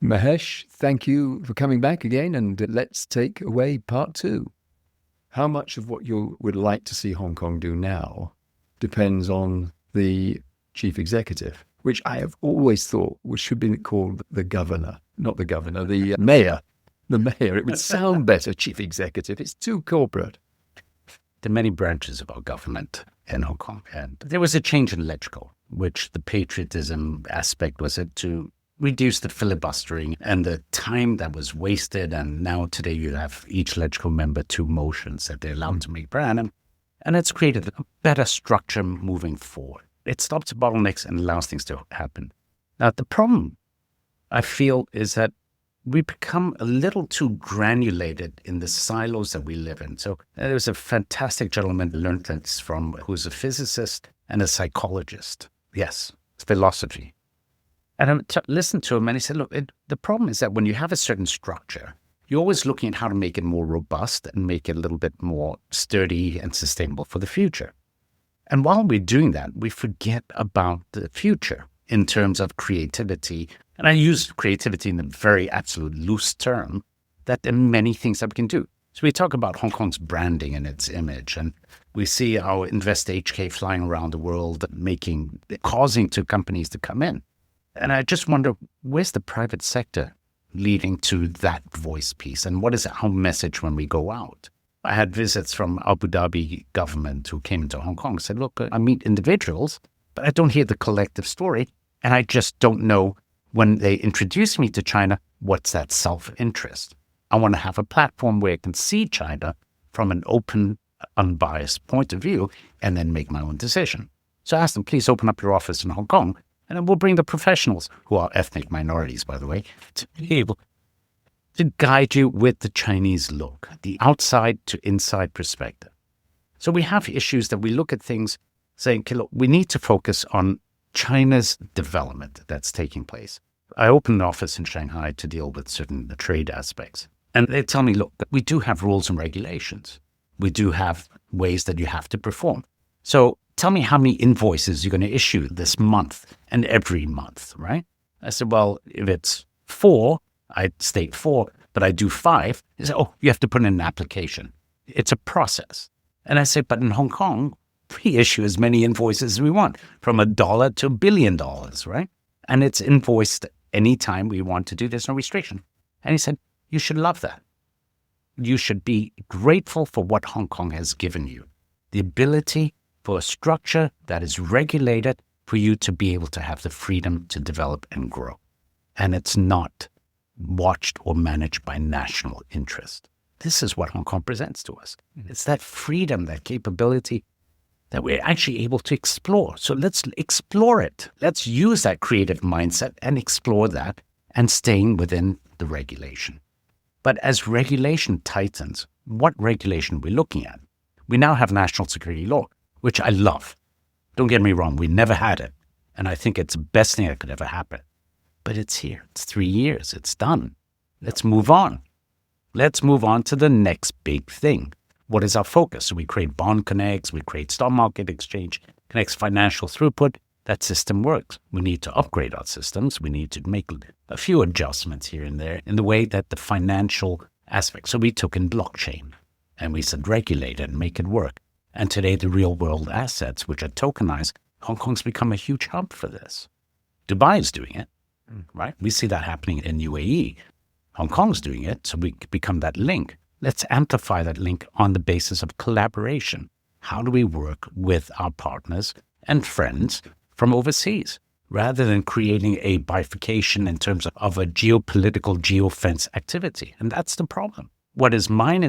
Mahesh, thank you for coming back again, and let's take away part 2. How much of what you would like to see Hong Kong do now depends on the chief executive, which I have always thought should be called the governor, not the governor, the mayor. The mayor, it would sound better, chief executive. It's too corporate. There are many branches of our government in Hong Kong, and there was a change in LegCo, which the patriotism aspect was it to reduce the filibustering and the time that was wasted. And now today you have each LegCo member 2 motions that they're allowed to make per annum. And it's created a better structure moving forward. It stops bottlenecks and allows things to happen. Now, the problem, I feel, is that we become a little too granulated in the silos that we live in. So there was a fantastic gentleman I learned this from who's a physicist and a psychologist. Yes, it's philosophy. And I listened to him and he said, look, the problem is that when you have a certain structure, you're always looking at how to make it more robust and make it a little bit more sturdy and sustainable for the future. And while we're doing that, we forget about the future in terms of creativity. And I use creativity in a very absolute loose term, that there are many things that we can do. So we talk about Hong Kong's branding and its image, and we see our Invest HK flying around the world, causing to companies to come in. And I just wonder, where's the private sector leading to that voice piece? And what is our message when we go out? I had visits from Abu Dhabi government who came into Hong Kong and said, look, I meet individuals, but I don't hear the collective story. And I just don't know, when they introduce me to China, what's that self-interest? I want to have a platform where I can see China from an open, unbiased point of view and then make my own decision. So I asked them, please open up your office in Hong Kong, and then we'll bring the professionals, who are ethnic minorities, by the way, to be able to guide you with the Chinese look, the outside to inside perspective. So we have issues that we look at things saying, okay, look, we need to focus on China's development that's taking place. I opened an office in Shanghai to deal with certain trade aspects. And they tell me, look, we do have rules and regulations. We do have ways that you have to perform. So tell me how many invoices you're going to issue this month and every month, right? I said, well, if it's 4, I state 4, but I do 5. They said, oh, you have to put in an application. It's a process. And I said, but in Hong Kong, we issue as many invoices as we want, from $1 to $1 billion, right? And it's invoiced anytime we want to do. There's no restriction. And he said, you should love that. You should be grateful for what Hong Kong has given you. The ability for a structure that is regulated for you to be able to have the freedom to develop and grow. And it's not watched or managed by national interest. This is what Hong Kong presents to us. It's that freedom, that capability that we're actually able to explore. So let's explore it. Let's use that creative mindset and explore that, and staying within the regulation. But as regulation tightens, what regulation are we looking at? We now have national security law, which I love. Don't get me wrong, we never had it. And I think it's the best thing that could ever happen. But it's here. It's 3 years. It's done. Let's move on. Let's move on to the next big thing. What is our focus? So we create bond connects, we create stock market exchange, connects financial throughput. That system works. We need to upgrade our systems. We need to make a few adjustments here and there in the way that the financial aspect. So we took in blockchain and we said regulate it and make it work. And today the real world assets, which are tokenized, Hong Kong's become a huge hub for this. Dubai is doing it, right? We see that happening in UAE. Hong Kong's doing it, so we become that link. Let's amplify that link on the basis of collaboration. How do we work with our partners and friends from overseas, rather than creating a bifurcation in terms of a geopolitical geofence activity? And that's the problem. What is mine,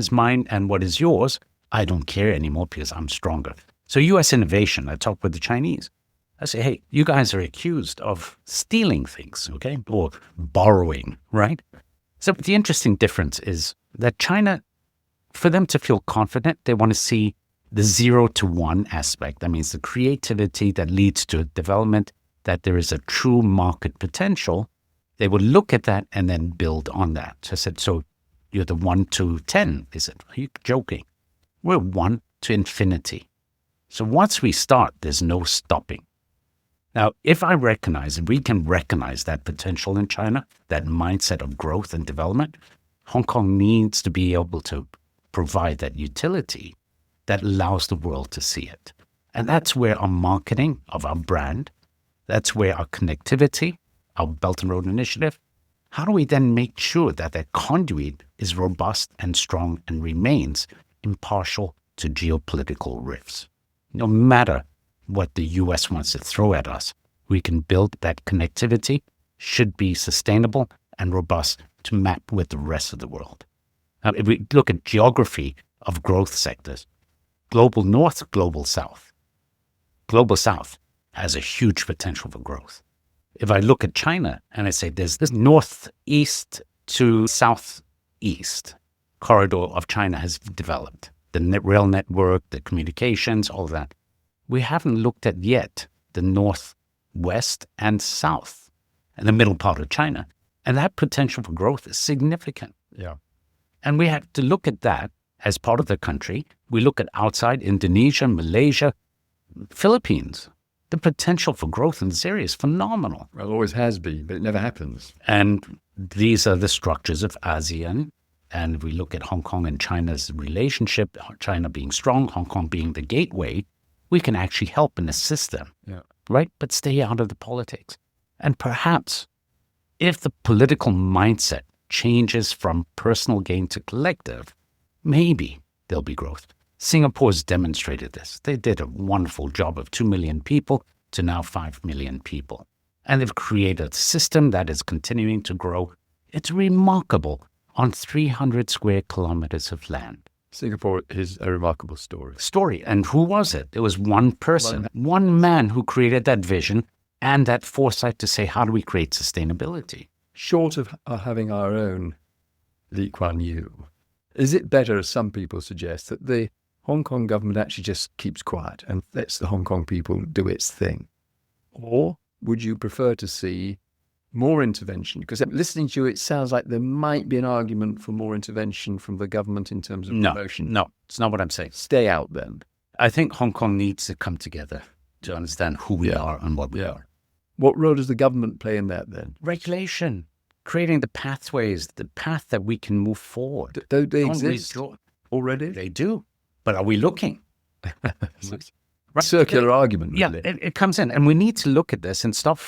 and what is yours, I don't care anymore because I'm stronger. So U.S. innovation, I talk with the Chinese. I say, hey, you guys are accused of stealing things, okay, or borrowing, right? So the interesting difference is that China, for them to feel confident, they want to see the 0 to 1 aspect. That means the creativity that leads to development, that there is a true market potential. They will look at that and then build on that. So I said, so you're the 1 to 10, is it? Are you joking? We're 1 to infinity. So once we start, there's no stopping. Now, if I recognize, and we can recognize that potential in China, that mindset of growth and development, Hong Kong needs to be able to provide that utility that allows the world to see it. And that's where our marketing of our brand, that's where our connectivity, our Belt and Road Initiative, how do we then make sure that that conduit is robust and strong and remains impartial to geopolitical rifts? No matter what the U.S. wants to throw at us, we can build that connectivity, should be sustainable and robust to map with the rest of the world. If we look at geography of growth sectors, global north, global south. Global south has a huge potential for growth. If I look at China and I say there's this northeast to southeast corridor of China has developed, the rail network, the communications, all of that. We haven't looked at yet the northwest and south and the middle part of China. And that potential for growth is significant. Yeah. And we have to look at that as part of the country. We look at outside Indonesia, Malaysia, Philippines. The potential for growth in this area is phenomenal. Well, it always has been, but it never happens. And these are the structures of ASEAN. And we look at Hong Kong and China's relationship, China being strong, Hong Kong being the gateway, we can actually help and assist them, right? But stay out of the politics. And perhaps if the political mindset changes from personal gain to collective, maybe there'll be growth. Singapore's demonstrated this. They did a wonderful job of 2 million people to now 5 million people. And they've created a system that is continuing to grow. It's remarkable on 300 square kilometers of land. Singapore is a remarkable story. And who was it? It was one person, one man who created that vision and that foresight to say, how do we create sustainability? Short of having our own Lee Kuan Yew, is it better, as some people suggest, that the Hong Kong government actually just keeps quiet and lets the Hong Kong people do its thing? Or would you prefer to see more intervention? Because listening to you, it sounds like there might be an argument for more intervention from the government in terms of promotion. No, it's not what I'm saying. Stay out then. I think Hong Kong needs to come together to understand who we are and what we are. What role does the government play in that then? Regulation, creating the pathways, the path that we can move forward. Do they exist already? They do. But are we looking? Circular argument, really. Yeah, it comes in. And we need to look at this and stop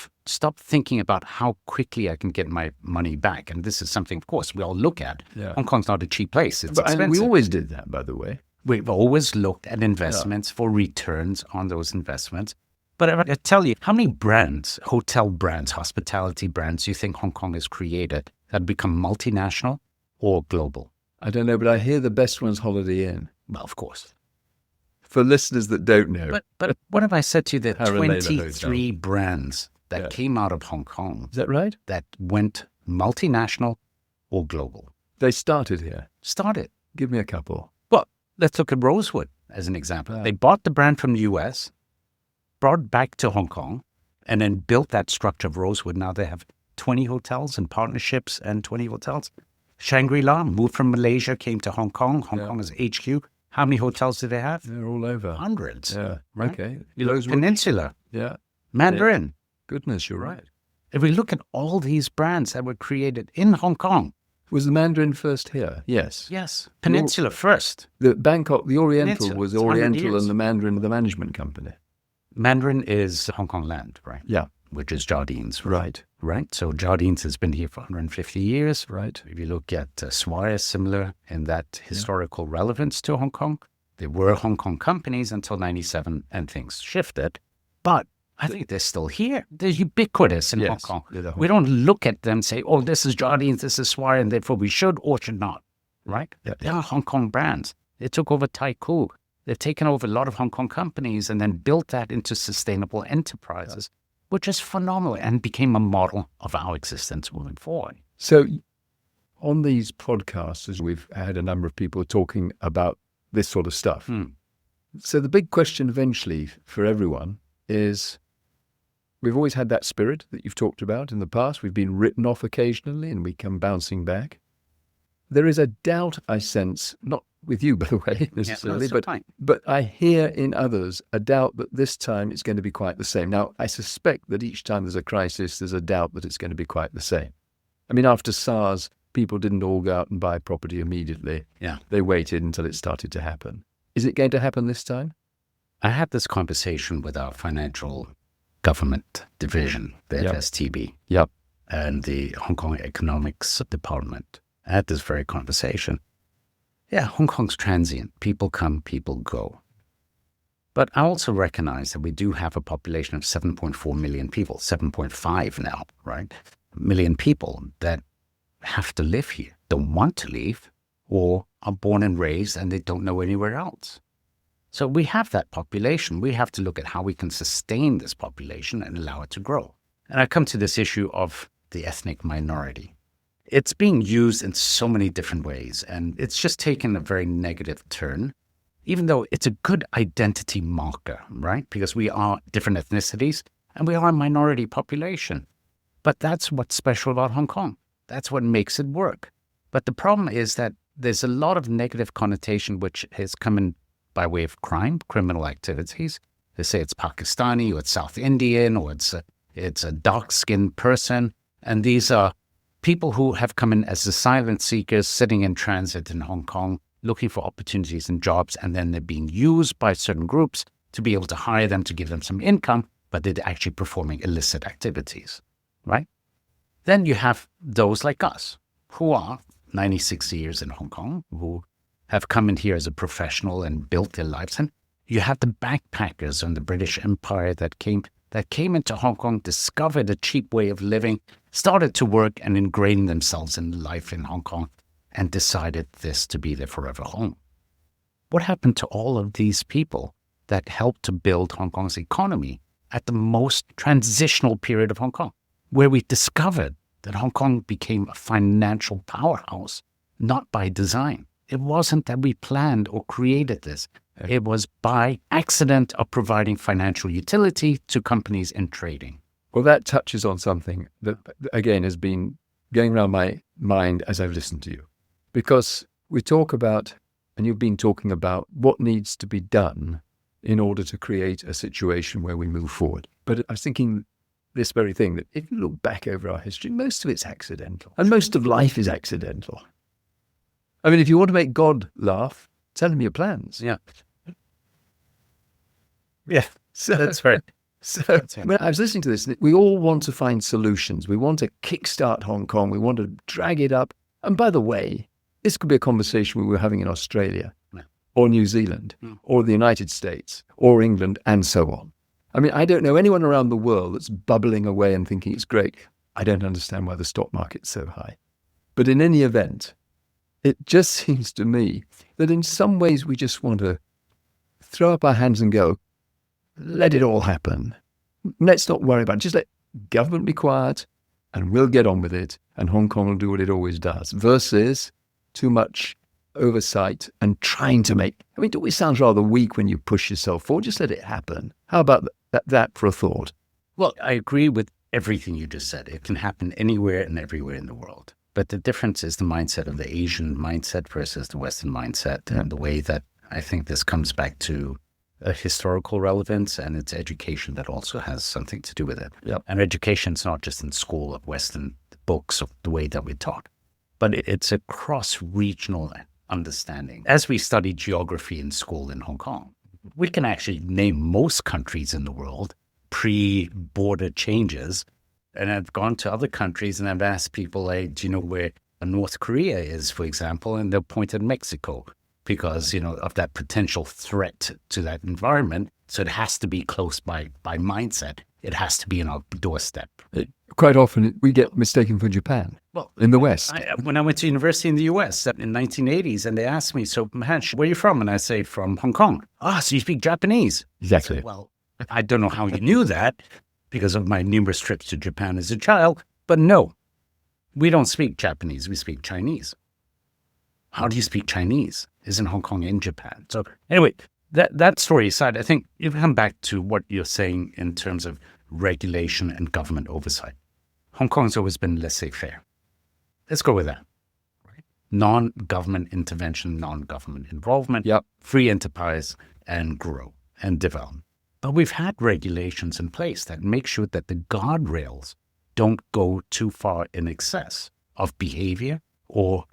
thinking about how quickly I can get my money back. And this is something, of course, we all look at. Yeah. Hong Kong's not a cheap place. It's expensive. And we always did that, by the way. We've always looked at investments for returns on those investments. But I tell you, how many brands, hotel brands, hospitality brands, you think Hong Kong has created that become multinational or global? I don't know, but I hear the best one's Holiday Inn. Well, of course. For listeners that don't know. But what have I said to you? There are Harilela 23 brands that came out of Hong Kong. Is that right? That went multinational or global. They started here? Started. Give me a couple. Well, let's look at Rosewood as an example. They bought the brand from the US, brought back to Hong Kong, and then built that structure of Rosewood. Now they have 20 hotels and partnerships and 20 hotels. Shangri-La moved from Malaysia, came to Hong Kong. Hong Kong is HQ. How many hotels do they have? They're all over. Hundreds. Yeah. Right? Okay. Peninsula. Yeah. Mandarin. Yeah. Goodness, you're right. If we look at all these brands that were created in Hong Kong. Was the Mandarin first here? Yes. Yes. Peninsula first. The Bangkok, the Oriental Peninsula. was Oriental and the Mandarin, the management company. Mandarin is Hong Kong land, right? Yeah. Which is Jardines. Right. Right. So Jardines has been here for 150 years. Right. If you look at Swire, similar in that historical relevance to Hong Kong. There were Hong Kong companies until 97 and things shifted. But I think they're still here. They're ubiquitous in Hong Kong. We don't look at them and say, oh, this is Jardines, this is Swire, and therefore we should or should not. Right? Yeah. They are Hong Kong brands. They took over Taikoo. They've taken over a lot of Hong Kong companies and then built that into sustainable enterprises, which is phenomenal and became a model of our existence moving forward. So on these podcasts, as we've had a number of people talking about this sort of stuff. So the big question eventually for everyone is, we've always had that spirit that you've talked about in the past. We've been written off occasionally and we come bouncing back. There is a doubt, I sense, not with you, by the way, necessarily, so fine. but I hear in others a doubt that this time it's going to be quite the same. Now, I suspect that each time there's a crisis, there's a doubt that it's going to be quite the same. I mean, after SARS, people didn't all go out and buy property immediately. Yeah. They waited until it started to happen. Is it going to happen this time? I had this conversation with our financial government division, the FSTB, and the Hong Kong Economics Department. I had this very conversation. Yeah, Hong Kong's transient. People come, people go. But I also recognize that we do have a population of 7.4 million people, 7.5 now, right? Million people that have to live here, don't want to leave, or are born and raised and they don't know anywhere else. So we have that population. We have to look at how we can sustain this population and allow it to grow. And I come to this issue of the ethnic minority. It's being used in so many different ways, and it's just taken a very negative turn, even though it's a good identity marker, right? Because we are different ethnicities and we are a minority population. But that's what's special about Hong Kong. That's what makes it work. But the problem is that there's a lot of negative connotation which has come in by way of crime, criminal activities. They say it's Pakistani, or it's South Indian, or it's a dark-skinned person. And these are people who have come in as asylum seekers sitting in transit in Hong Kong, looking for opportunities and jobs, and then they're being used by certain groups to be able to hire them to give them some income, but they're actually performing illicit activities, right? Then you have those like us, who are 96 years in Hong Kong, who have come in here as a professional and built their lives. And you have the backpackers on the British Empire that came into Hong Kong, discovered a cheap way of living, started to work and ingrained themselves in life in Hong Kong, and decided this to be their forever home. What happened to all of these people that helped to build Hong Kong's economy at the most transitional period of Hong Kong, where we discovered that Hong Kong became a financial powerhouse, not by design? It wasn't that we planned or created this. It was by accident of providing financial utility to companies in trading. Well, that touches on something that, again, has been going around my mind as I've listened to you. Because we talk about, and you've been talking about, what needs to be done in order to create a situation where we move forward. But I was thinking this very thing, that if you look back over our history, most of it's accidental. And most of life is accidental. I mean, if you want to make God laugh, tell him your plans. Yeah. Yeah, so that's right. So when I was listening to this, we all want to find solutions. We want to kickstart Hong Kong. We want to drag it up. And by the way, this could be a conversation we were having in Australia or New Zealand or the United States or England and so on. I mean, I don't know anyone around the world that's bubbling away and thinking it's great. I don't understand why the stock market's so high. But in any event, it just seems to me that in some ways we just want to throw up our hands and go, let it all happen. Let's not worry about it. Just let government be quiet and we'll get on with it, and Hong Kong will do what it always does, versus too much oversight and trying to make... I mean, it always sounds rather weak when you push yourself forward. Just let it happen. How about that for a thought? Well, I agree with everything you just said. It can happen anywhere and everywhere in the world. But the difference is the mindset of the Asian mindset versus the Western mindset, and the way that I think this comes back to a historical relevance, and it's education that also has something to do with it. Yep. And education's not just in school of Western books of the way that we taught, but it's a cross-regional understanding. As we study geography in school in Hong Kong, we can actually name most countries in the world pre-border changes. And I've gone to other countries and I've asked people, like, do you know where North Korea is, for example? And they'll point at Mexico because, of that potential threat to that environment. So it has to be close by mindset. It has to be on our doorstep. Quite often we get mistaken for Japan in the West. When I went to university in the US in 1980s, and they asked me, so Mahesh, where are you from? And I say, from Hong Kong. So you speak Japanese? Exactly. So, well, I don't know how you knew that, because of my numerous trips to Japan as a child. But no, we don't speak Japanese, we speak Chinese. How do you speak Chinese? Isn't Hong Kong in Japan? So anyway, that story aside, I think you come back to what you're saying in terms of regulation and government oversight. Hong Kong's always been laissez-faire. Let's go with that. Right? non-government intervention, non-government involvement, Yep. free enterprise, and grow and develop. But we've had regulations in place that make sure that the guardrails don't go too far in excess of behavior or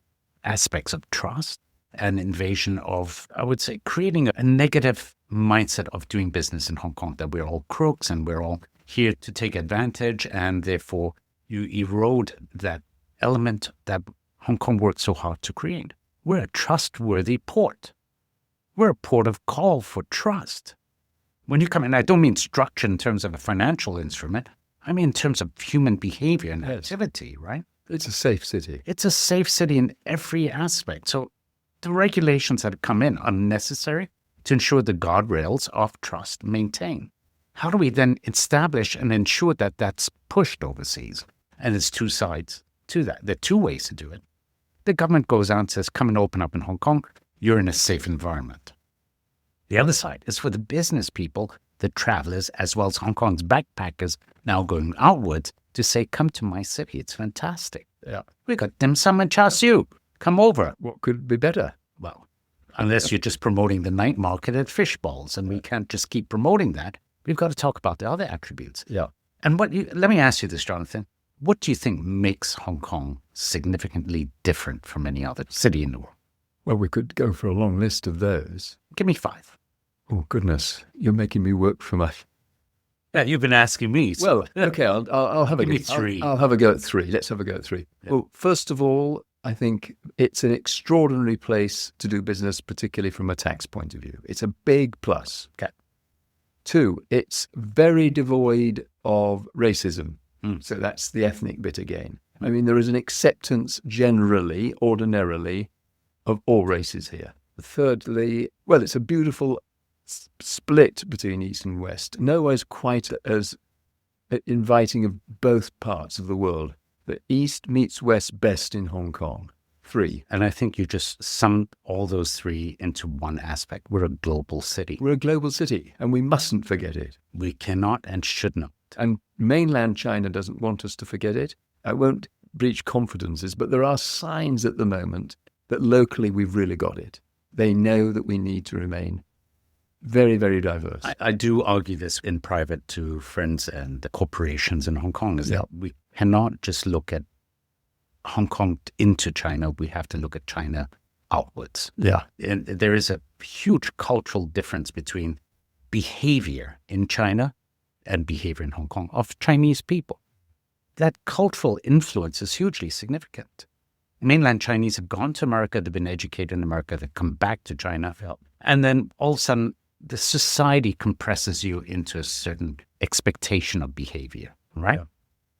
aspects of trust and invasion of, I would say, creating a negative mindset of doing business in Hong Kong, that we're all crooks and we're all here to take advantage, and therefore you erode that element that Hong Kong worked so hard to create. We're a trustworthy port. We're a port of call for trust. When you come in, I don't mean structure in terms of a financial instrument. I mean in terms of human behavior and activity, right? It's a safe city. It's a safe city in every aspect. So the regulations that come in are necessary to ensure the guardrails of trust maintain. How do we then establish and ensure that that's pushed overseas? And there's two sides to that. There are two ways to do it. The government goes out and says, come and open up in Hong Kong. You're in a safe environment. The other side is for the business people, the travelers, as well as Hong Kong's backpackers now going outwards to say, come to my city. It's fantastic. Yeah. We got dim sum and char siu. Come over. What could be better? Well, unless you're just promoting the night market at fish balls, and we can't just keep promoting that. We've got to talk about the other attributes. Yeah. And let me ask you this, Jonathan. What do you think makes Hong Kong significantly different from any other city in the world? Well, we could go for a long list of those. Give me 5. Oh, goodness. You're making me work for my... Yeah, you've been asking me. So. Well, okay, I'll have a Give me go. 3. I'll have a go at 3. Let's have a go at 3. Yeah. Well, first of all, I think it's an extraordinary place to do business, particularly from a tax point of view. It's a big plus. Okay. 2, it's very devoid of racism. Mm. So that's the ethnic bit again. I mean, there is an acceptance generally, ordinarily, of all races here. Thirdly, well, it's a beautiful split between East and West. Nowhere's quite as inviting of both parts of the world. The East meets West best in Hong Kong. 3. And I think you just summed all those 3 into one aspect. We're a global city. We're a global city, and we mustn't forget it. We cannot and should not. And mainland China doesn't want us to forget it. I won't breach confidences, but there are signs at the moment that locally we've really got it. They know that we need to remain very, very diverse. I do argue this in private to friends and corporations in Hong Kong, is that we cannot just look at Hong Kong into China. We have to look at China outwards. Yeah. And there is a huge cultural difference between behavior in China and behavior in Hong Kong of Chinese people. That cultural influence is hugely significant. Mainland Chinese have gone to America, they've been educated in America, they come back to China, and then all of a sudden the society compresses you into a certain expectation of behavior, right? Yeah.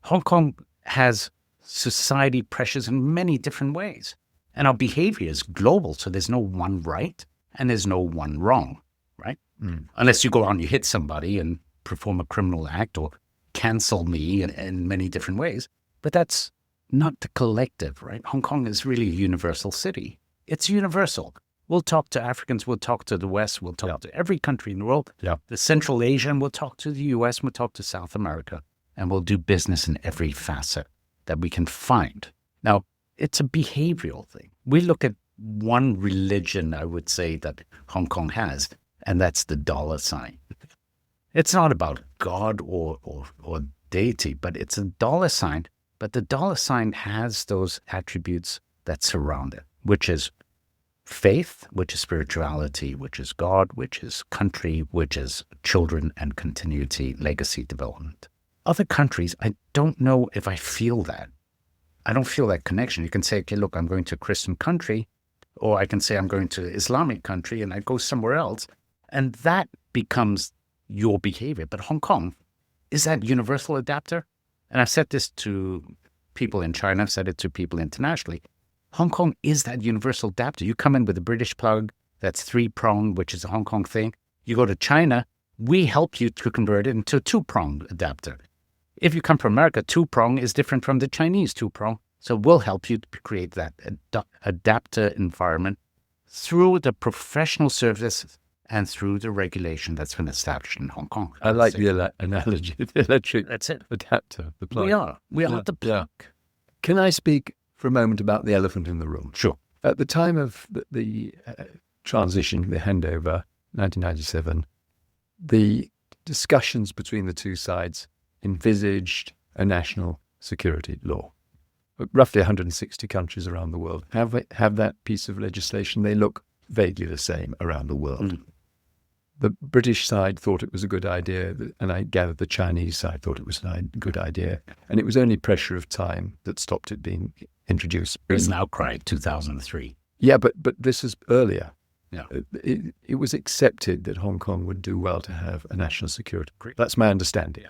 Hong Kong has society pressures in many different ways, and our behavior is global, so there's no one right and there's no one wrong, right? Mm. Unless you go out and you hit somebody and perform a criminal act or cancel me in many different ways. But that's not the collective, right? Hong Kong is really a universal city. It's universal. We'll talk to Africans, we'll talk to the West, we'll talk to every country in the world. Yeah. The Central Asian, we'll talk to the US, we'll talk to South America, and we'll do business in every facet that we can find. Now, it's a behavioral thing. We look at one religion, I would say, that Hong Kong has, and that's the dollar sign. It's not about God or deity, but it's a dollar sign. But the dollar sign has those attributes that surround it, which is faith, which is spirituality, which is God, which is country, which is children and continuity, legacy development. Other countries, I don't know if I feel that. I don't feel that connection. You can say, okay, look, I'm going to a Christian country, or I can say I'm going to Islamic country and I go somewhere else. And that becomes your behavior. But Hong Kong is that universal adapter. And I've said this to people in China, I've said it to people internationally. Hong Kong is that universal adapter. You come in with a British plug that's 3-pronged, which is a Hong Kong thing. You go to China, we help you to convert it into a 2-pronged adapter. If you come from America, 2-prong is different from the Chinese 2-prong. So we'll help you to create that adapter environment through the professional services and through the regulation that's been established in Hong Kong. I like the analogy, the electric That's it. adapter, the plug. We are the plug. Can I speak for a moment about the elephant in the room? Sure. At the time of the transition, the handover, 1997, the discussions between the two sides envisaged a national security law. Roughly 160 countries around the world have that piece of legislation. They look vaguely the same around the world. Mm. The British side thought it was a good idea, and I gather the Chinese side thought it was a good idea. And it was only pressure of time that stopped it being introduced. It's an outcry, 2003. Yeah, but this is earlier. Yeah. It was accepted that Hong Kong would do well to have a national security. That's my understanding.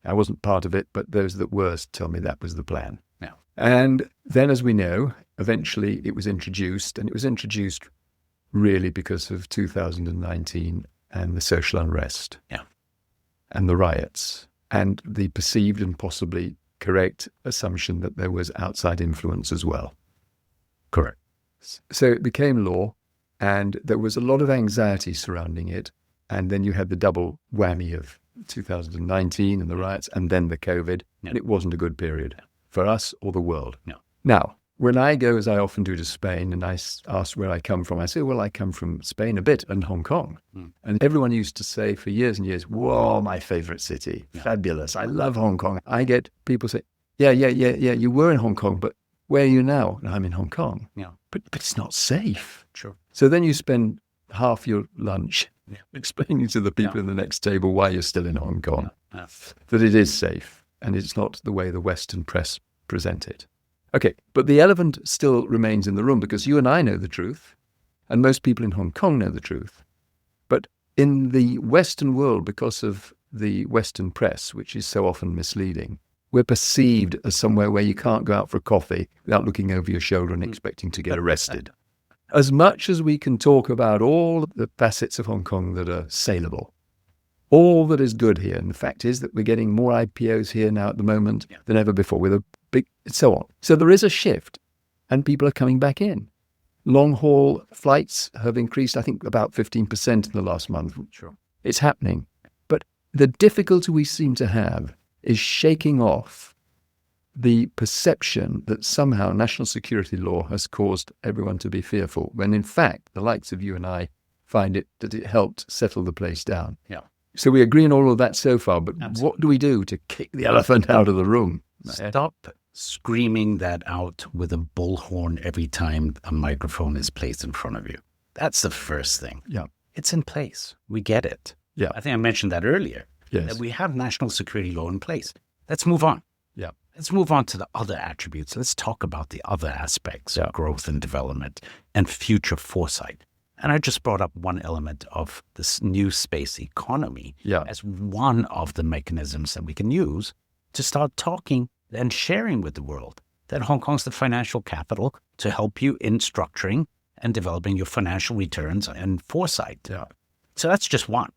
I wasn't part of it, but those that were tell me that was the plan. Yeah. And then, as we know, eventually it was introduced, and it was introduced really because of 2019 and the social unrest. Yeah. And the riots, and the perceived and possibly correct assumption that there was outside influence as well. Correct. So it became law, and there was a lot of anxiety surrounding it. And then you had the double whammy of 2019 and the riots, and then the COVID. Yeah. And it wasn't a good period for us or the world. No. Now, when I go, as I often do, to Spain, and I ask where I come from, I say, well, I come from Spain a bit and Hong Kong. Mm. And everyone used to say for years and years, whoa, my favorite city, fabulous. I love Hong Kong. I get people say, yeah, you were in Hong Kong, but where are you now? And I'm in Hong Kong. Yeah. But it's not safe. Sure. So then you spend half your lunch explaining to the people in the next table why you're still in Hong Kong, that it is safe, and it's not the way the Western press present it. Okay, but the elephant still remains in the room, because you and I know the truth, and most people in Hong Kong know the truth. But in the Western world, because of the Western press, which is so often misleading, we're perceived as somewhere where you can't go out for a coffee without looking over your shoulder and expecting to get arrested. As much as we can talk about all the facets of Hong Kong that are saleable, all that is good here, and the fact is that we're getting more IPOs here now at the moment than ever before, with a big, so on. So there is a shift, and people are coming back in. Long-haul flights have increased, I think, about 15% in the last month. Sure. It's happening. But the difficulty we seem to have is shaking off the perception that somehow national security law has caused everyone to be fearful, when in fact the likes of you and I find that it helped settle the place down. Yeah. So we agree on all of that so far, but Absolutely. What do we do to kick the elephant out of the room? Stop screaming that out with a bullhorn every time a microphone is placed in front of you. That's the first thing. Yeah. It's in place. We get it. Yeah. I think I mentioned that earlier. Yes. That we have national security law in place. Let's move on. Yeah. Let's move on to the other attributes. Let's talk about the other aspects of growth and development and future foresight. And I just brought up one element of this new space economy as one of the mechanisms that we can use to start talking and sharing with the world that Hong Kong's the financial capital to help you in structuring and developing your financial returns and foresight. Yeah. So that's just one.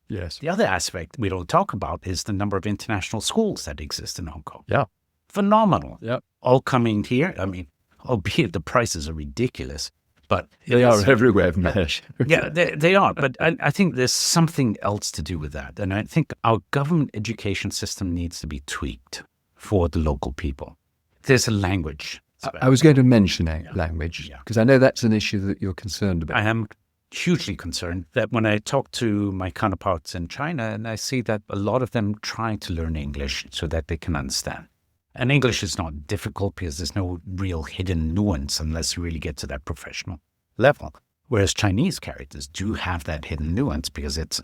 Yes. The other aspect we don't talk about is the number of international schools that exist in Hong Kong. Yeah. Phenomenal. Yeah. All coming here. I mean, albeit the prices are ridiculous, but they are everywhere, Mahesh. Yeah, they are. But I think there's something else to do with that. And I think our government education system needs to be tweaked for the local people. There's a language. I was going to mention language, because I know that's an issue that you're concerned about. I am hugely concerned that when I talk to my counterparts in China, and I see that a lot of them try to learn English so that they can understand. And English is not difficult because there's no real hidden nuance unless you really get to that professional level. Whereas Chinese characters do have that hidden nuance because it's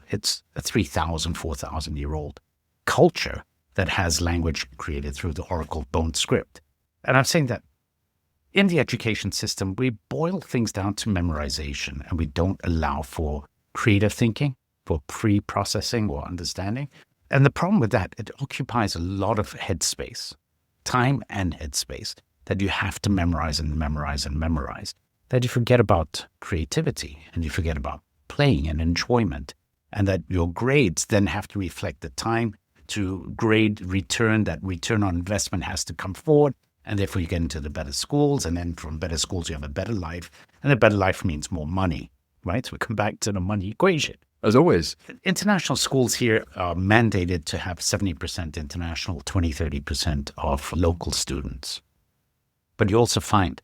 a 3,000, 4,000-year-old culture that has language created through the Oracle bone script. And I'm saying that in the education system, we boil things down to memorization, and we don't allow for creative thinking, for pre-processing or understanding. And the problem with that, it occupies a lot of headspace, time and headspace, that you have to memorize and memorize and memorize, that you forget about creativity and you forget about playing and enjoyment, and that your grades then have to reflect the time to grade return. That return on investment has to come forward. And therefore you get into the better schools, and then from better schools you have a better life, and a better life means more money, right? So we come back to the money equation. As always. International schools here are mandated to have 70% international, 20-30% of local students. But you also find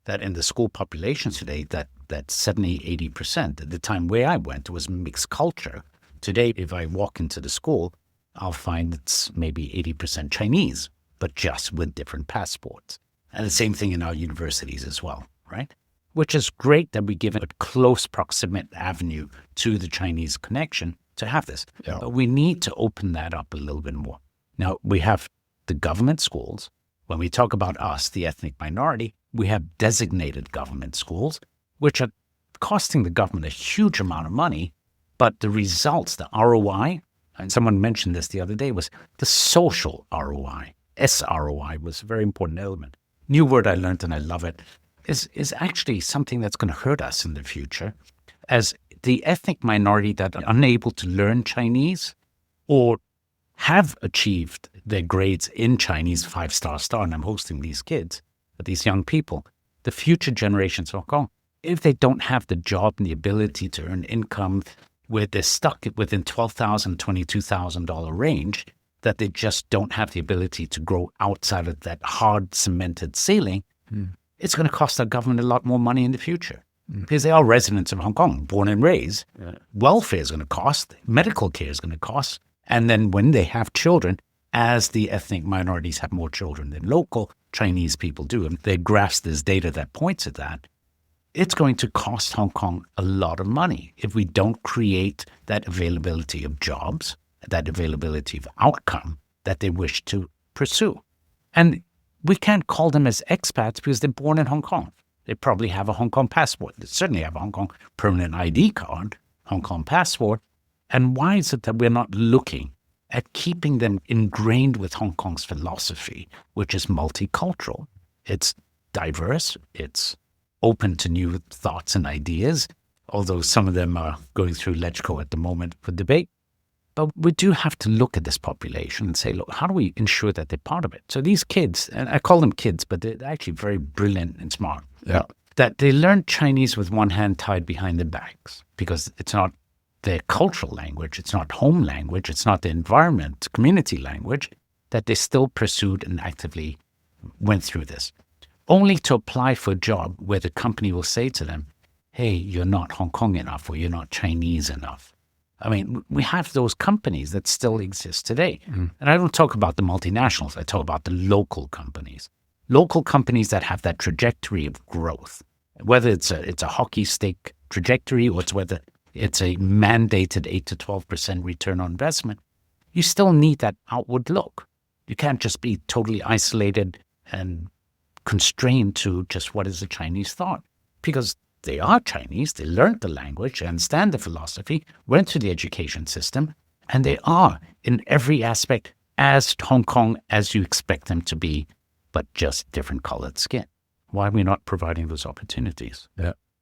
that in the school population today, that 70, 80%, at the time where I went, was mixed culture. Today, if I walk into the school, I'll find it's maybe 80% Chinese, but just with different passports. And the same thing in our universities as well, right? Which is great that we give it a close proximate avenue to the Chinese connection to have this. Yeah. But we need to open that up a little bit more. Now, we have the government schools. When we talk about us, the ethnic minority, we have designated government schools, which are costing the government a huge amount of money. But the results, the ROI, and someone mentioned this the other day, was the social ROI. SROI was a very important element. New word I learned, and I love it, is actually something that's going to hurt us in the future, as the ethnic minority that are unable to learn Chinese or have achieved their grades in Chinese 5-star, and I'm hosting these kids, these young people, the future generations of Hong Kong, if they don't have the job and the ability to earn income, where they're stuck within $12,000, $22,000 range, that they just don't have the ability to grow outside of that hard cemented ceiling, it's going to cost our government a lot more money in the future. Because they are residents of Hong Kong, born and raised. Welfare is going to cost, medical care is going to cost. And then when they have children, as the ethnic minorities have more children than local Chinese people do, and they grasp this data that points at that, it's going to cost Hong Kong a lot of money if we don't create that availability of jobs, that availability of outcome that they wish to pursue. And we can't call them as expats because they're born in Hong Kong. They probably have a Hong Kong passport. They certainly have a Hong Kong permanent ID card, Hong Kong passport. And why is it that we're not looking at keeping them ingrained with Hong Kong's philosophy, which is multicultural? It's diverse. It's open to new thoughts and ideas, although some of them are going through LegCo at the moment for debate. But we do have to look at this population and say, look, how do we ensure that they're part of it? So these kids, and I call them kids, but they're actually very brilliant and smart, that they learn Chinese with one hand tied behind their backs because it's not their cultural language, it's not home language, it's not the environment, community language, that they still pursued and actively went through this, only to apply for a job where the company will say to them, hey, you're not Hong Kong enough or you're not Chinese enough. I mean, we have those companies that still exist today. And I don't talk about the multinationals. I talk about the local companies. Local companies that have that trajectory of growth, whether it's a hockey stick trajectory or whether it's a mandated 8 to 12% return on investment, you still need that outward look. You can't just be totally isolated and constrained to just what is the Chinese thought, because they are Chinese, they learned the language, they understand the philosophy, went through the education system, and they are in every aspect as Hong Kong as you expect them to be, but just different colored skin. Why are we not providing those opportunities?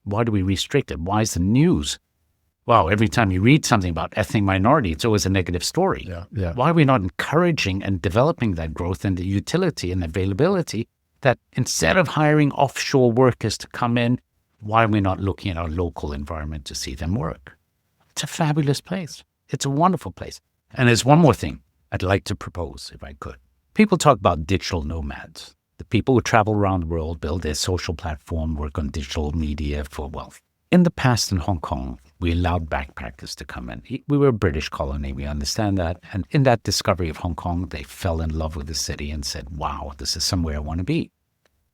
Why do we restrict it? Why is the news? Wow, every time you read something about ethnic minority, it's always a negative story. Why are we not encouraging and developing that growth and the utility and availability that instead of hiring offshore workers to come in, why are we not looking at our local environment to see them work? It's a fabulous place. It's a wonderful place. And there's one more thing I'd like to propose, if I could. People talk about digital nomads, the people who travel around the world, build their social platform, work on digital media for wealth. In the past in Hong Kong, we allowed backpackers to come in. We were a British colony, we understand that. And in that discovery of Hong Kong, they fell in love with the city and said, wow, this is somewhere I want to be.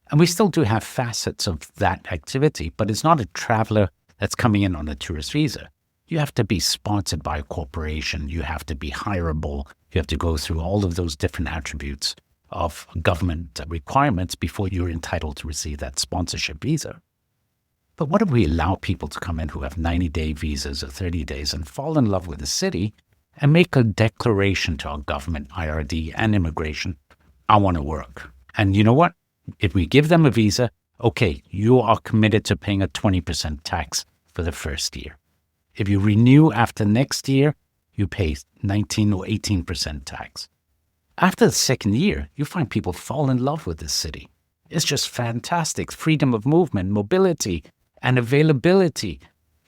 And we still do have facets of that activity, but it's not a traveler that's coming in on a tourist visa. You have to be sponsored by a corporation. You have to be hireable. You have to go through all of those different attributes of government requirements before you're entitled to receive that sponsorship visa. But what if we allow people to come in who have 90-day visas or 30 days and fall in love with the city and make a declaration to our government, IRD and immigration, I want to work. And you know what? If we give them a visa, okay, you are committed to paying a 20% tax for the first year. If you renew after next year, you pay 19 or 18% tax. After the second year, you find people fall in love with this city. It's just fantastic. Freedom of movement, mobility, and availability.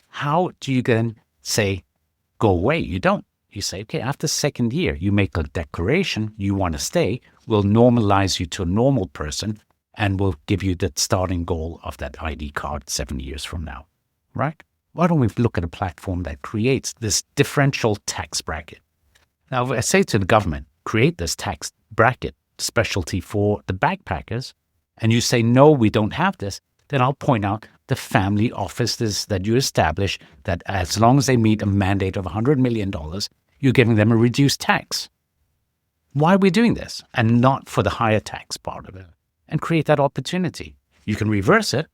How do you then say, go away? You don't. You say, okay, after second year, you make a declaration, you want to stay, we'll normalize you to a normal person, and we'll give you the starting goal of that ID card 7 years from now, right? Why don't we look at a platform that creates this differential tax bracket? Now, if I say to the government, create this tax bracket specialty for the backpackers, and you say, no, we don't have this, then I'll point out the family offices that you establish that as long as they meet a mandate of $100 million, you're giving them a reduced tax. Why are we doing this? And not for the higher tax part of it. And create that opportunity. You can reverse it.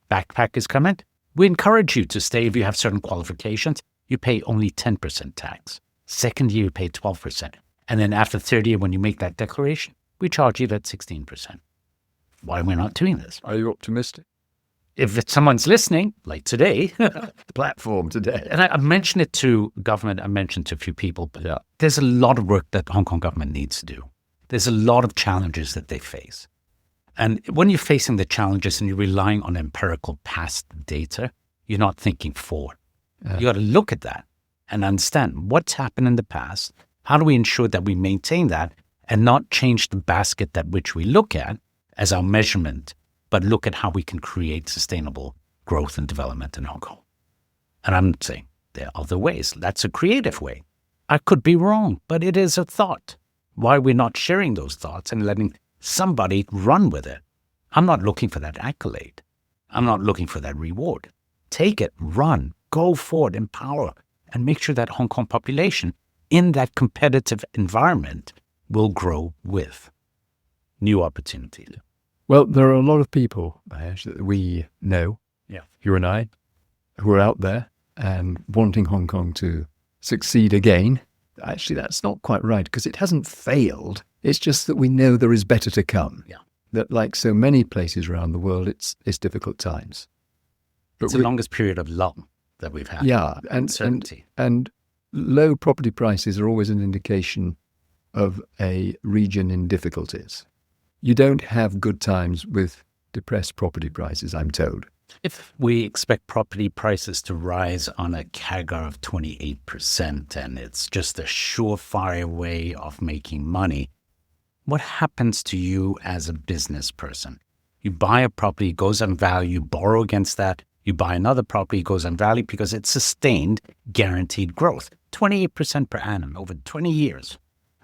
Backpackers come in. We encourage you to stay if you have certain qualifications. You pay only 10% tax. Second year, you pay 12%. And then after third year, when you make that declaration, we charge you that 16%. Why are we not doing this? Are you optimistic? If someone's listening, like today, The platform today. and I mentioned it to government, I mentioned to a few people, but there's a lot of work that Hong Kong government needs to do. There's a lot of challenges that they face. And when you're facing the challenges and you're relying on empirical past data, you're not thinking forward. You got to look at that and understand what's happened in the past. How do we ensure that we maintain that and not change the basket that which we look at as our measurement, but look at how we can create sustainable growth and development in Hong Kong? And I'm saying there are other ways. That's a creative way. I could be wrong, but it is a thought. Why are we not sharing those thoughts and letting somebody run with it? I'm not looking for that accolade. I'm not looking for that reward. Take it, run, go forward, empower, and make sure that Hong Kong population in that competitive environment will grow with new opportunities. Well, there are a lot of people, Mahesh, that we know, you and I, who are out there and wanting Hong Kong to succeed again. Actually, that's not quite right, because it hasn't failed. It's just that we know there is better to come. Yeah. That, like so many places around the world, it's difficult times. But It's the longest period of lull that we've had. Yeah, Uncertainty. and low property prices are always an indication of a region in difficulties. You don't have good times with depressed property prices, I'm told. If we expect property prices to rise on a CAGR of 28% and it's just a surefire way of making money, what happens to you as a business person? You buy a property, it goes on value, you borrow against that. You buy another property, it goes on value because it's sustained, guaranteed growth. 28% per annum over 20 years.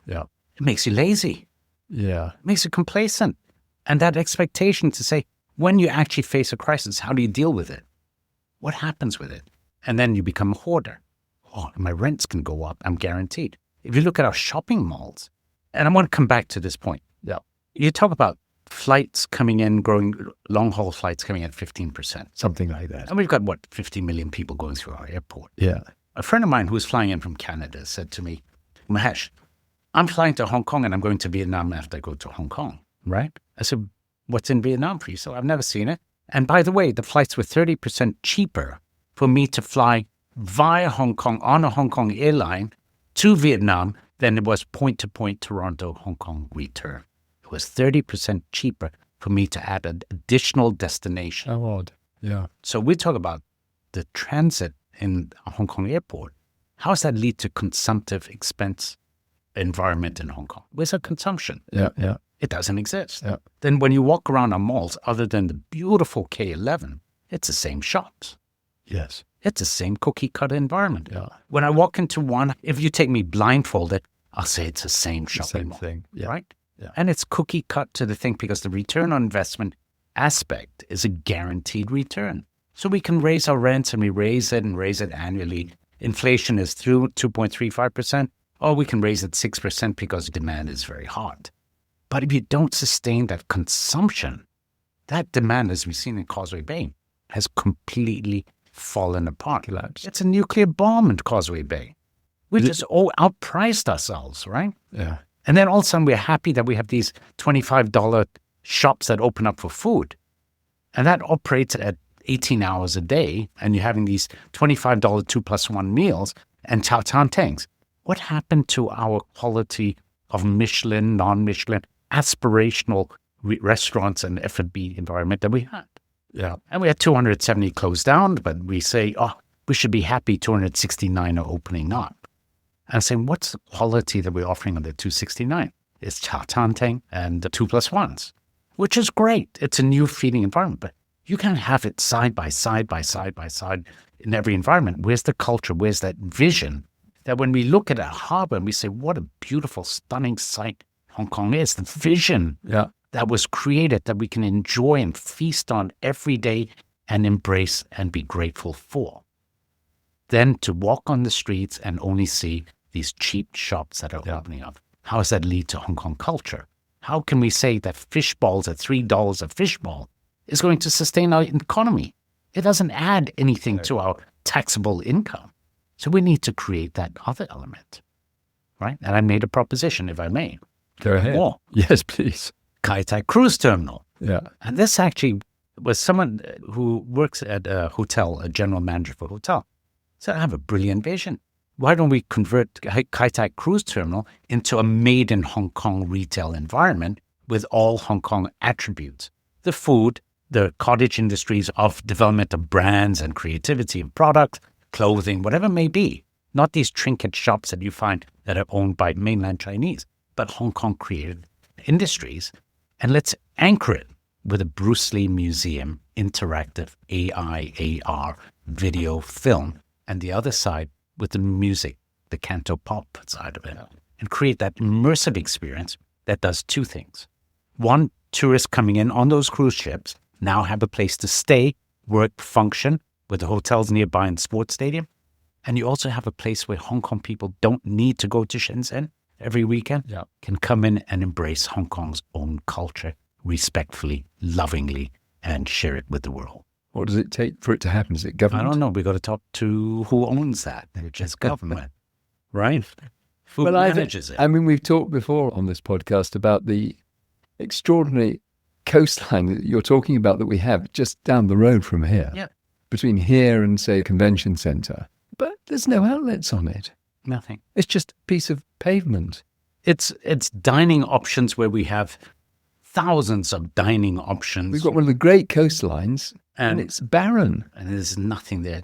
Yeah. It makes you lazy. Yeah. It makes you complacent. And that expectation to say, when you actually face a crisis, how do you deal with it? What happens with it? And then you become a hoarder. Oh, my rents can go up, I'm guaranteed. If you look at our shopping malls, and I want to come back to this point. Yeah. You talk about flights coming in, growing, long-haul flights coming at 15%. Something like that. And we've got, 50 million people going through our airport. Yeah. A friend of mine who was flying in from Canada said to me, Mahesh, I'm flying to Hong Kong and I'm going to Vietnam after I go to Hong Kong, right? I said, what's in Vietnam for you? So I've never seen it. And by the way, the flights were 30% cheaper for me to fly via Hong Kong on a Hong Kong airline to Vietnam than it was point-to-point Toronto, Hong Kong return. It was 30% cheaper for me to add an additional destination. How odd. Yeah. So we talk about the transit in Hong Kong airport. How does that lead to consumptive expense environment in Hong Kong? Where's the consumption? Yeah. Yeah. It doesn't exist. Yeah. Then when you walk around our malls, other than the beautiful K11, it's the same shops. Yes. It's the same cookie cutter environment. Yeah. When I walk into one, if you take me blindfolded, I'll say it's the same shopping Same mall, thing. Yeah. right? Yeah. And it's cookie cut to the thing because the return on investment aspect is a guaranteed return. So we can raise our rents and we raise it annually. Inflation is through 2.35%, or we can raise it 6% because demand is very hot. But if you don't sustain that consumption, that demand, as we've seen in Causeway Bay, has completely fallen apart. Collapsed. It's a nuclear bomb in Causeway Bay. We just outpriced ourselves, right? Yeah. And then all of a sudden we're happy that we have these $25 shops that open up for food. And that operates at 18 hours a day, and you're having these $25 2+1 meals and chow tan tangs. What happened to our quality of Michelin, non-Michelin, aspirational restaurants and F&B environment that we had? Yeah. And we had 270 closed down, but we say, we should be happy 269 are opening up. And saying, what's the quality that we're offering on the 269? It's chow tan tang and the 2+1s. which is great. It's a new feeding environment, but you can't have it side by side in every environment. Where's the culture? Where's that vision that when we look at a harbor and we say, what a beautiful, stunning sight Hong Kong is, the vision that was created that we can enjoy and feast on every day and embrace and be grateful for. Then to walk on the streets and only see these cheap shops that are opening up. How does that lead to Hong Kong culture? How can we say that fish balls at $3 a fish ball is going to sustain our economy? It doesn't add anything to our taxable income. So we need to create that other element, right? And I made a proposition, if I may. Go ahead. More. Yes, please. Kai Tak Cruise Terminal. Yeah. And this actually was someone who works at a hotel, a general manager for a hotel. So I have a brilliant vision. Why don't we convert Kai Tak Cruise Terminal into a made in Hong Kong retail environment with all Hong Kong attributes? The food, the cottage industries of development of brands and creativity of product, clothing, whatever it may be. Not these trinket shops that you find that are owned by mainland Chinese, but Hong Kong created industries. And let's anchor it with a Bruce Lee Museum, interactive AI, AR, video, film, and the other side with the music, the canto pop side of it, and create that immersive experience that does two things. One, tourists coming in on those cruise ships now have a place to stay, work, function with the hotels nearby and sports stadium. And you also have a place where Hong Kong people don't need to go to Shenzhen every weekend, can come in and embrace Hong Kong's own culture respectfully, lovingly, and share it with the world. What does it take for it to happen? Is it government? I don't know. We got to talk to who owns that. It's government, right? Who manages it? I mean, we've talked before on this podcast about the extraordinary coastline that you're talking about that we have just down the road from here. Yeah. Between here and, say, a convention centre. But there's no outlets on it. Nothing. It's just a piece of pavement. It's dining options where we have thousands of dining options. We've got one of the great coastlines, and it's barren. And there's nothing there.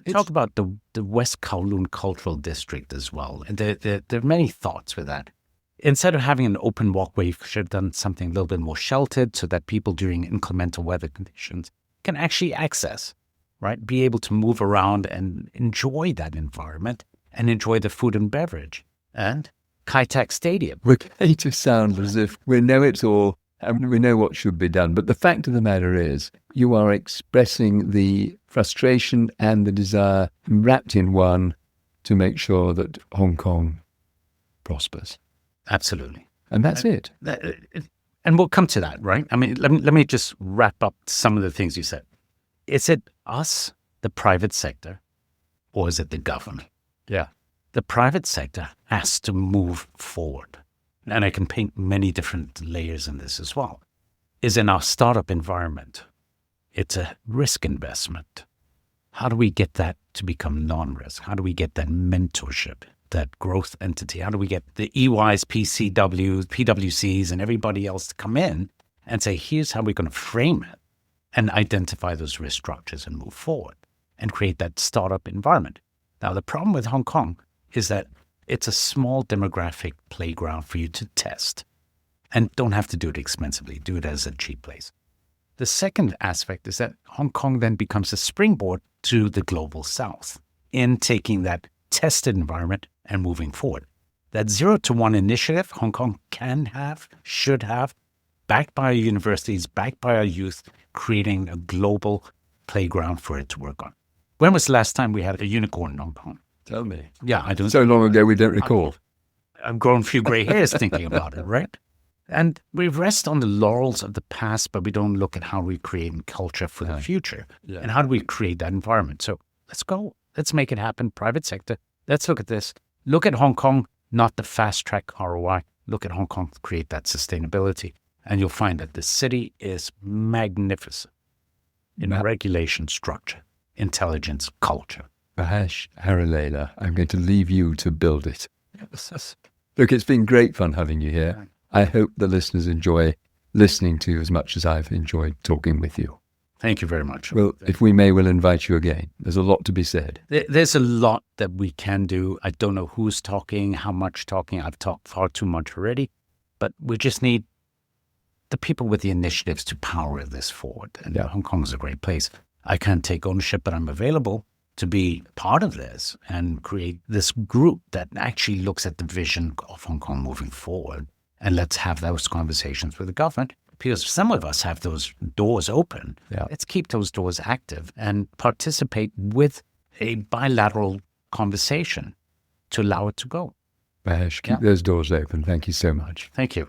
Talk about the West Kowloon Cultural District as well. And there are many thoughts with that. Instead of having an open walkway, you should have done something a little bit more sheltered so that people during inclement weather conditions can actually access, right? Be able to move around and enjoy that environment and enjoy the food and beverage. And Kai Tak Stadium. We're going to sound as if we know it all and we know what should be done. But the fact of the matter is, you are expressing the frustration and the desire wrapped in one to make sure that Hong Kong prospers. Absolutely. And that's it. And we'll come to that, right? I mean, let me just wrap up some of the things you said. Is it us, the private sector, or is it the government? Yeah. The private sector has to move forward. And I can paint many different layers in this as well. Is in our startup environment. It's a risk investment. How do we get that to become non-risk? How do we get that mentorship, that growth entity? How do we get the EYs, PCWs, PWCs, and everybody else to come in and say, here's how we're going to frame it and identify those risk structures and move forward and create that startup environment. Now, the problem with Hong Kong is that it's a small demographic playground for you to test and don't have to do it expensively. Do it as a cheap place. The second aspect is that Hong Kong then becomes a springboard to the global south in taking that tested environment and moving forward. That 0 to 1 initiative Hong Kong can have, should have, backed by our universities, backed by our youth, creating a global playground for it to work on. When was the last time we had a unicorn in Hong Kong? Tell me. Yeah, I don't. So long ago we don't recall. I've grown a few gray hairs thinking about it, right? And we rest on the laurels of the past, but we don't look at how we create culture for the future. Yeah. And how do we create that environment? So let's go. Let's make it happen. Private sector. Let's look at this. Look at Hong Kong, not the fast track ROI. Look at Hong Kong to create that sustainability. And you'll find that the city is magnificent in regulation, structure, intelligence, culture. Mahesh Harilela, I'm going to leave you to build it. Look, it's been great fun having you here. I hope the listeners enjoy listening to you as much as I've enjoyed talking with you. Thank you very much. Well, if we may, we'll invite you again. There's a lot to be said. There's a lot that we can do. I don't know who's talking, how much talking. I've talked far too much already, but we just need the people with the initiatives to power this forward. And Yeah. Hong Kong is a great place. I can't take ownership, but I'm available to be part of this and create this group that actually looks at the vision of Hong Kong moving forward. And let's have those conversations with the government, because some of us have those doors open. Yeah. Let's keep those doors active and participate with a bilateral conversation to allow it to go. Mahesh, keep Yeah. those doors open. Thank you so much. Thank you.